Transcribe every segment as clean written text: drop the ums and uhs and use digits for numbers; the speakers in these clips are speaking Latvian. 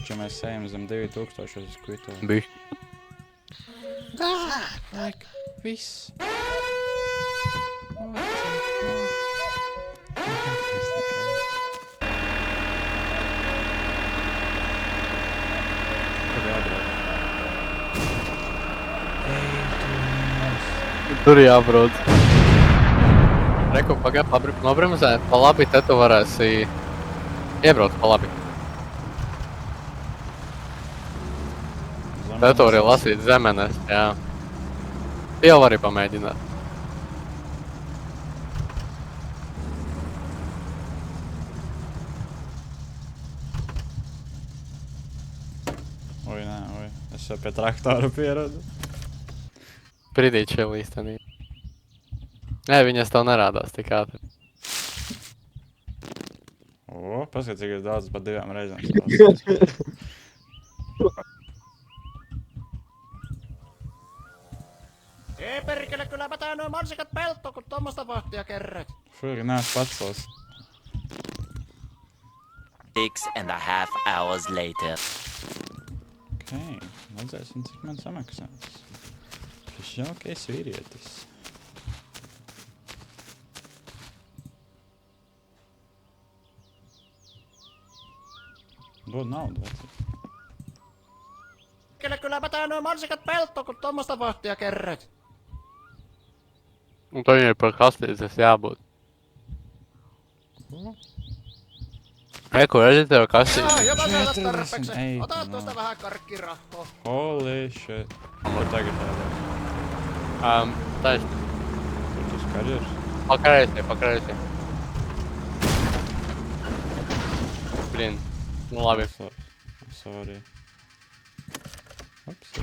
Taču mēs ejam zem 2000 uz kvito. Bišķi. Laik, viss. Tur jābrauc. Reku, pagāj, nobremzē, pa labi, te tu varēsi iebraukt pa labi. Te tu vari lasīt zemenes, jā. Jau vari pamēģināt. Oi, nē, oi. Es jau pie traktora pieradu. Pridīt šiem īstenī. Nē, viņas tev nerādās tik ātri. O, paskat, cik ir daudz pa 2 reizēm savās. Ei perkele, kyllä mä tää noin mansikat peltoon, kun tommosta vahtia kerrät. Šurgi nāc pacels. 6.5 hours later. Okei, redzēsim, cik man samaksās. Šis jaukais vīrietis. Dod naudu, vecīt. Kyllä mä tää noin mansikat peltoon, kun tommosta vahtia kerrät. Un to viņai par kastītes jābūt. Reku, redzi tev kastītes. Jopa saada 48, tarpeeksi. Ota no. tuosta vähän karkkirahoa. Holy shit. Kur tagad tādā? Taisni. Kur tas karjers? Pakreisi. Blin. Nu labi. Sorry. Ups.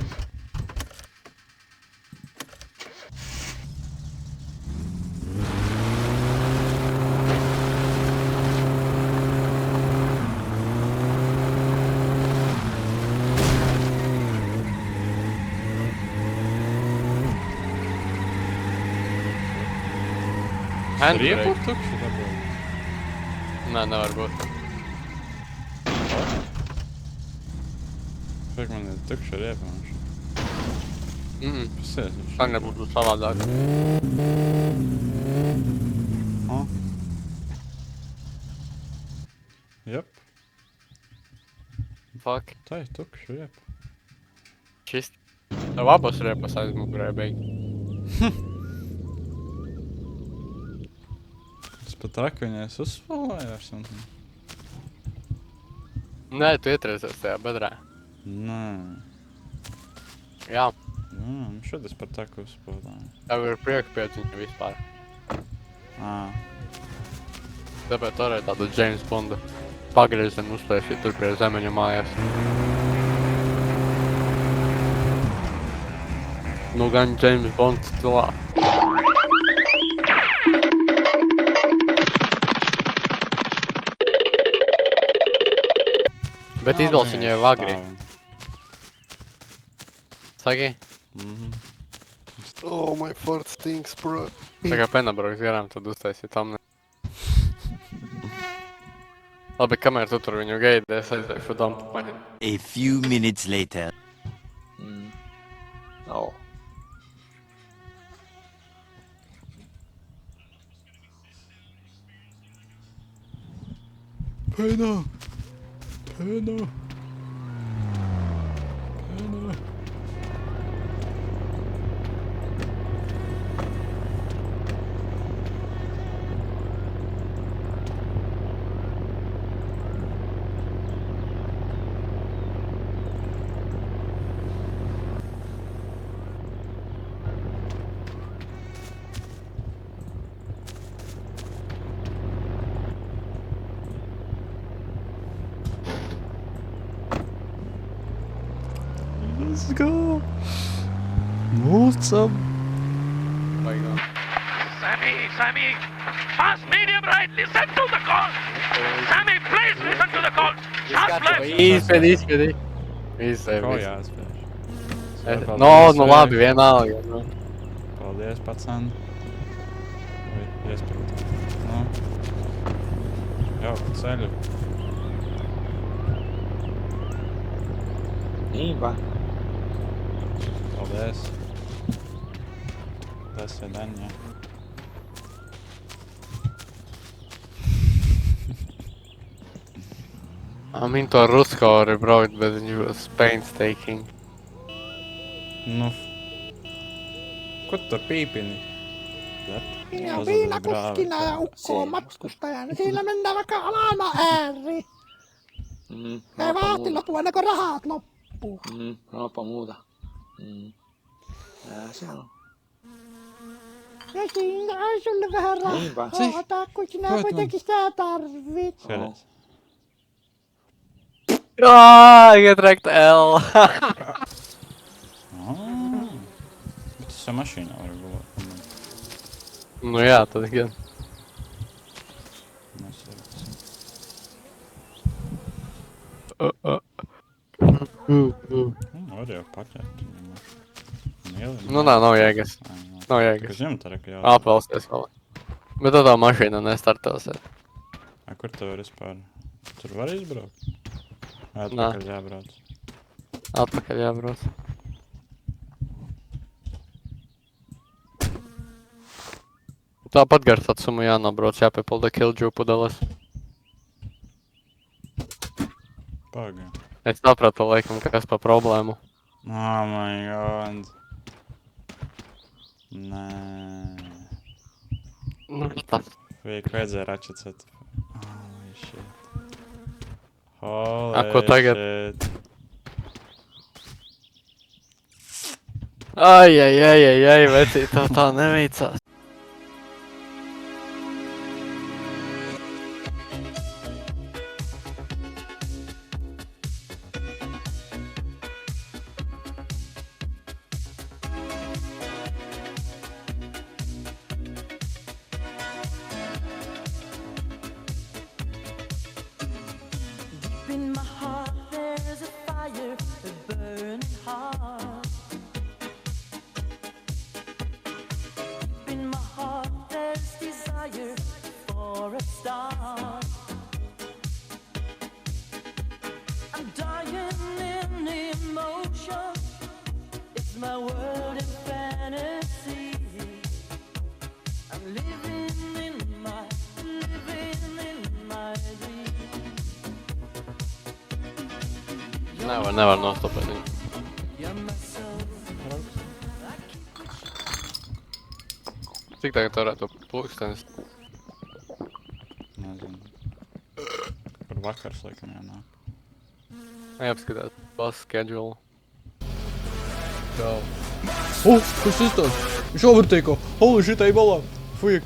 Handbrake. Riepu tukšu dabūju? Nē, nevar būt. Šāk man ir tukša riepa. Pasies. Tā nebūtu savādāk. O. Jep, Fuck. tā ir tukša riepa. Šis. Tev abas riepas aizmugurē beigi. Tas pat traki viņais uzspēlējās. Nē, tu ietrēsies tajā bedrē. Nē. Jā, Šod es par taku uzspēlēju. tev ir prieka piedziņa vispār. Tāpēc tu varēji tādu James Bonda pagriezienu uztaisīt tur pie zemeņu mājās. Nu gan James Bonds stilā. Bet izbalsi viņai jau agri. Saki? Oh, my fart stinks, bro. Tā kā penabrauks garām, tad uztaisīt tam ne. Labi, kamēr tu tur viņu gaidi, es aizēšu dampu paņemt. A few minutes later. Oh. Pēnā! Let's go! What's up? Baigā. Sammy! Fast, medium, right, listen to the call! Sammy, please listen to the call! Fast left! Izpēdi. Ko jāspēj? Nu labi, vienalga. Nu. Paldies, pacan. Vai iespējams. Nu. Jau, ceļu. Niinpä. Paldies. Tas ir daņa. I'm into Ruskori braukt, bet viņš būs painstaking. Nu. Ko tu tur pīpini? Minä on viinakuskina ja ukko on matkustajana. Siinä mennään vaikka maailman ääriin. Ei vahti lopu ennen kuin rahat loppuu. Sanoppa muuta. Nää se on. Ja siinä on sulle vähän Niinpä. rahaa, kun sinä kuitenkin sitä tarvit. Skaties. I get wrecked L. Bet tas jau mašīnā var būt. Nu jā, tad gan. Var jau paķert. Nu nā, nav jēgas. Nav jēgas. Kas jums tā ka jau? Apelsties vēl. Bet tad tā mašīna nestartēsies. A, kur tu var vispār? Tur var izbraukt? Vai Nā. atpakaļ jābrauc? Atpakaļ jābrauc. Tāpat gar Tatsumu jānobrauc, jāpiepilda Killjoy pudeles. Pagā. Es sapratu, laikam, kas pa problēmu. Oh my god. Nē. Nu, tas. Vajadzēja račacēt. Holy shit. Holy ko tagad? shit. Ai, vecī, tev tā neveicās. In my heart there's a fire, a burning heart. In my heart there's desire for a star. I'm dying in emotion. It's my world in fantasy. I'm living in my dream. Nevar nostopēt viņu. Cik tagad varētu pulkstenis? Nezinu. Par vakars laikam jānāk. Jāapskatās bus schedule. Čau. Kas izstāst? Viņš overtēko. Holy shit, ej balā. Fuck.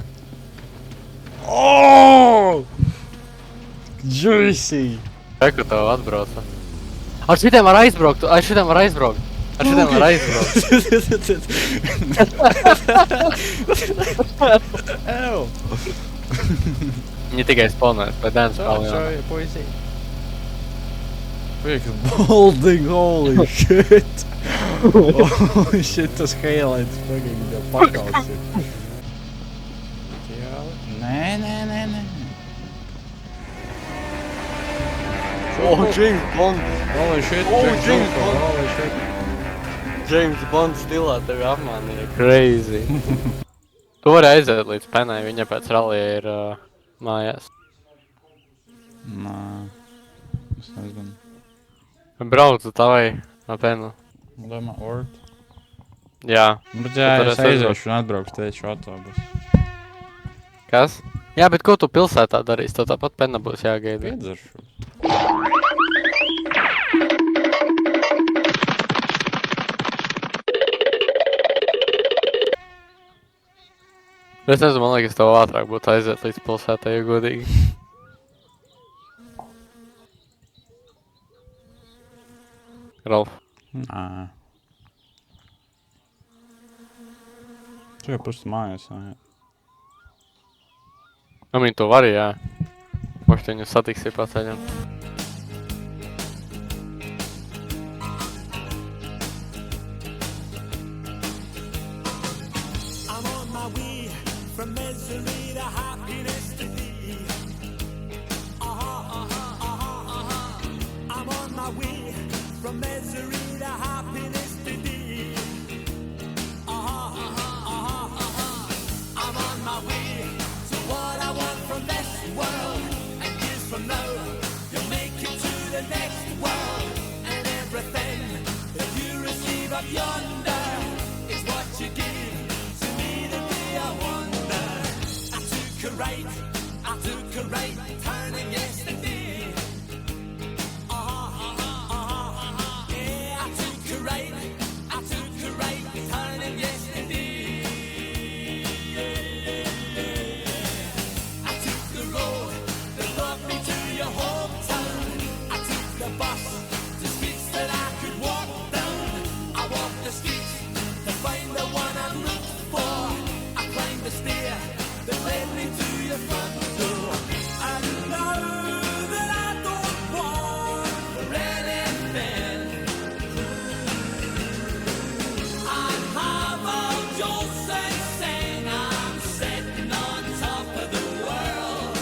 Juicy. Reku tev atbrauca. Ar šitiem var aizbraukt. Ew. Viņi tikai spawnēs, bet dance spēlē. Čau, puisī. Fuck, balding, holy shit. Holy shit, tas highlights fucking tev pakauts ir. Nē. Oh, James Bond! Holy shit, James Bond. holy shit. James Bond stilā tevi apmānīja. Crazy. Tu vari aiziet līdz Penai, viņa pēc rallija ir mājās. Nā, es nezinu. Braucu tavai no Penu. Domā, Ort. Jā. Bet jā, Tu tur es esi aiziešu un atbraukšu tieši autobus. Kas? Jā, bet ko tu pilsētā darīsi? Tev tāpat Pena būs jāgaida. Piedzeršu. Es nezinu, man liekas, tev ātrāk būtu aiziet līdz pilsētai, ja godīgi. Ralf. Nā. Tu jau pusi mājās, jā. Tu vari, jā. Mošt viņu satiksi pa ceļam. I'm on my way from misery to happiness to thee. I'm on my way from misery to happiness today. I'm on my way to what I want from this world, and years from now you'll make it to the next world, and everything that you receive up yonder is what you give to me the day I wonder. I took a right turning yesterday. Yeah, I took a right turning yesterday. I took the road that brought me to your hometown. I took the bus to streets that I could walk down. I walked the streets to find the one I looked for. I climbed the stair that led me to your front door. And now that I don't want for anything, I have all Joseph saying I'm sitting on top of the world.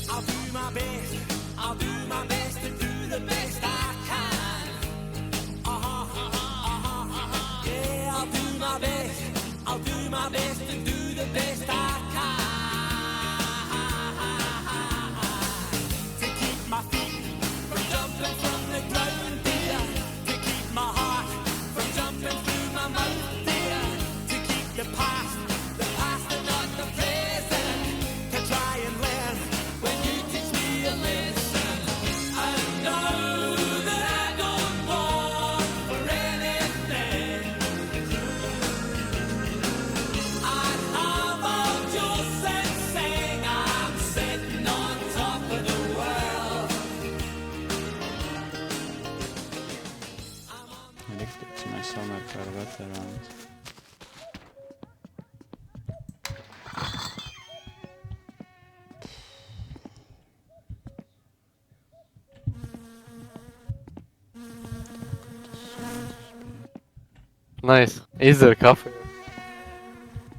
I'll do my best to do the best I can. Yeah, I'll do my best to do the best I can. To keep my feet from jumping from the ground, dear. To keep my heart from jumping through my mouth, dear. To keep the past and not the present. To try and learn when you teach me a lesson. I know that I don't want for anything. I have all Joseph saying I'm sitting on top of the world. Riktigt som jag sommarkväll veteran. Nice. Izdzer kafiju.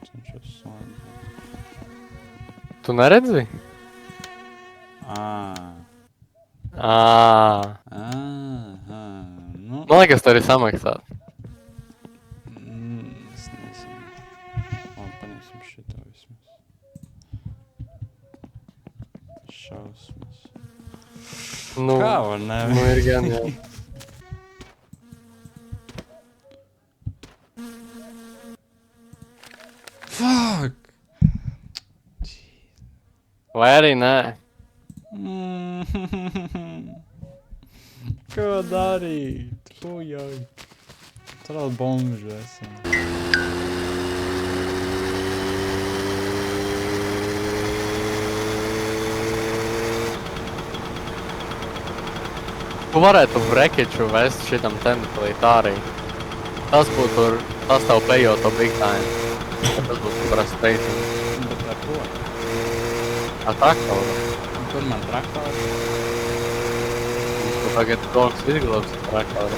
Cenšos slēgt. Tu neredzi? Nu, Man liekas, tu arī samaksāt. es nezinu. Labi, paņemsim šito vismaz. Šausmas. Nu, Kā var nevis? ir gan jau. Fuck! Vai arī nē? Ko darīt? Fujoj. Tur vēl bomži esam. Tu varētu vrekiču vest šitam templīt arī. Tas tev pejo to big time. Tas būtu parasti peitini. Bet ar ko? Ar traktoru. Kur man traktori? Tu tagad Gongs izglābs traktoru.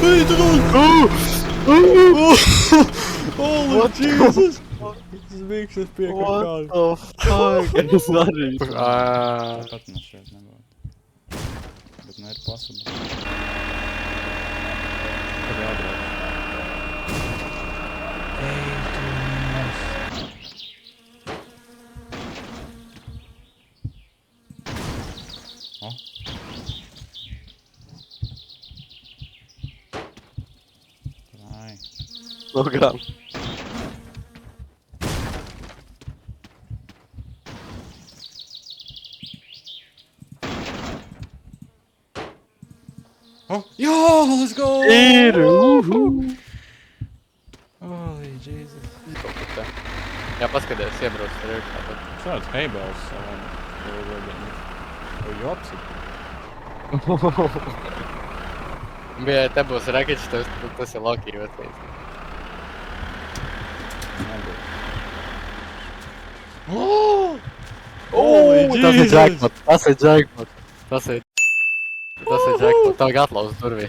Ej, tu Holy Jesus! Tas bīkšas piekāpkārt. fuck? Es arī. Pat man šeit nebūtu. Bet nu ir possible. Kur jābrauc? Ej, tu nes. O? Ai. Nu gan. Oh, yo, let's go! Ir! Holy Jesus. Jā, paskaties, iebrauc tur iekšā. Šāds heibels. Vai jopsi? Bija, te būs rakeķis, tas ir Loki vecais. Nebūs. Holy Jesus! Tas ir jackpot, tas ir jackpot. Tas ir jackpot, tev atlauz durvī.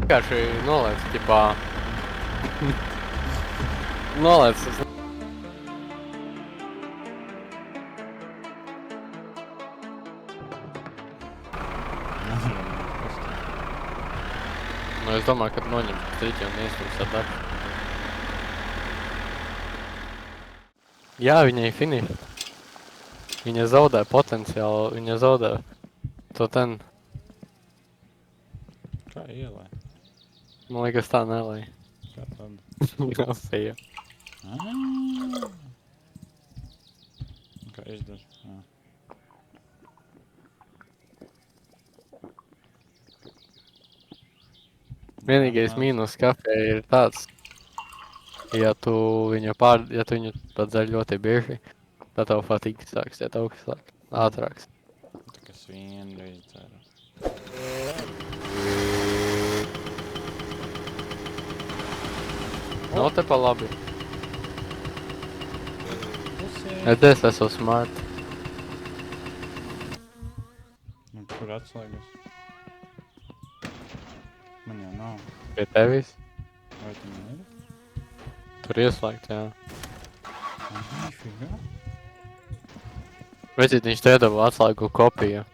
Vienkārši nolēc, ķipā. Nolēc. Nu, es domāju, ka noņem striķi un iestums ar darbu. Jā, viņai finiš. Viņa zaudē potenciālu, viņa zaudē to ten. Kā ielai? Man liekas tā nelai. Kā tad? Jā, feja. Kā izdara? Vienīgais mīnus kafē ir tāds, ja tu viņu padzer ļoti bieži, tad tev fatiga sāks iet augstāk, ātrāks. Tā kā es vienreiz dzeru. Nav te pa labi. Es esmu smart. Kur atslēgas? Man jau nav. Pie tevis? Vai tu man ir? Tur ieslēgt, jā. Nifigā. Vecīt, viņš te iedeva atslēgu kopiju.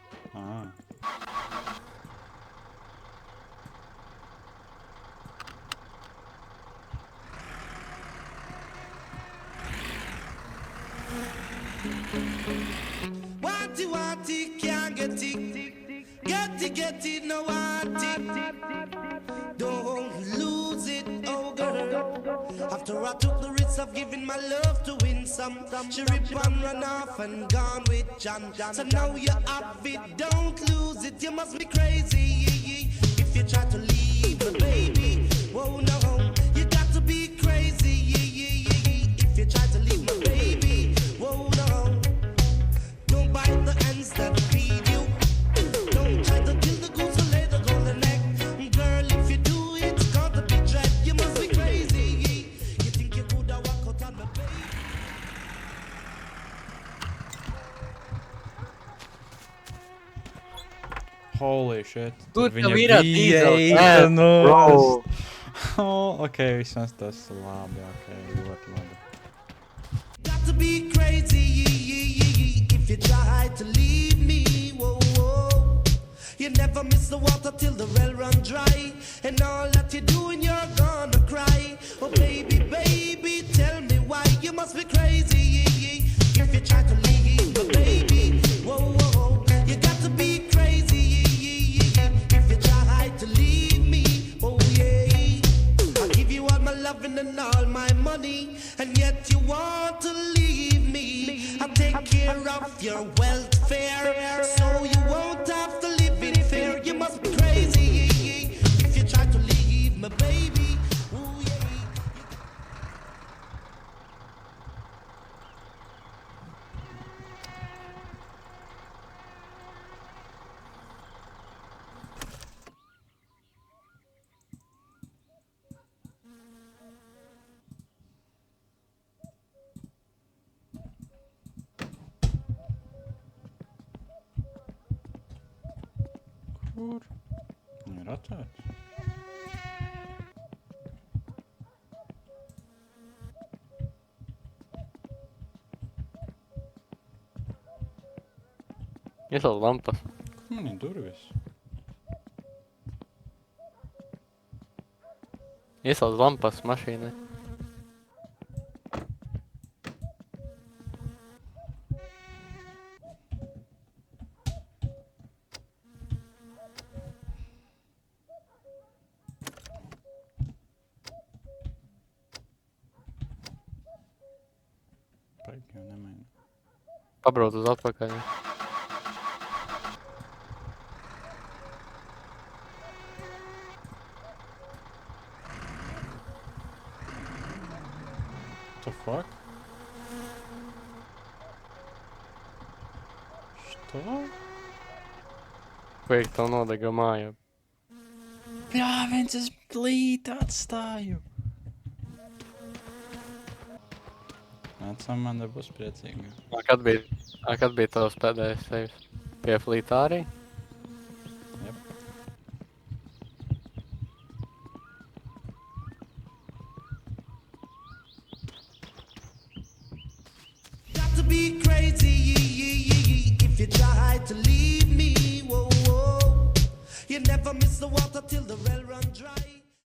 Wanty, wanty, can't get it. Get it, no want it. Don't lose it, oh girl. After I took the risk of giving my love to win some, she rip and run off and gone with John. So now you have it, don't lose it. You must be crazy if you try to leave the baby. Whoa, no, you got to be crazy if you try to leave my baby. Whoa, no, don't bite the hands that feed you. Don't try to kill the goose or lay the golden egg. Girl, if you do it, it's got to be dread. You must be crazy. You think you could walk out on the baby? Holy shit. Tur Viņa tev ir bija dīzels, īstenos. bro. Ok, vismaz tas labi, ok, ļoti labi. Got to be crazy if you try to leave me. Whoa, whoa. You never miss the water till the well run dry, and all that you're doing, you're gonna cry. Oh baby, baby, tell me why you must be crazy if you try to leave me, baby. Whoa, whoa. You got to be crazy if you try to leave me. Oh yeah. I'll give you all my loving and all my money, and yet you want to leave me. I'll take care of your welfare, so you won't have to live in fear. You must be crazy if you try to leave me, baby. Ooh, yeah. Kur? Ir atvērts. Ieslēdz lampas. Kur man ir durvis? Ieslēdz lampas mašīnai. Baigi jau nemaina. Pabrauc uz atpakaļ. The fuck? Что? Pēc tev nodega māja. Jā, viens es blīti atstāju. Nācām, man būs priecīga. Kad bija tavs pēdējais sevis? Pie flītā arī? Jep. you try to leave me. Whoa, whoa. You never miss the water till the well run dry.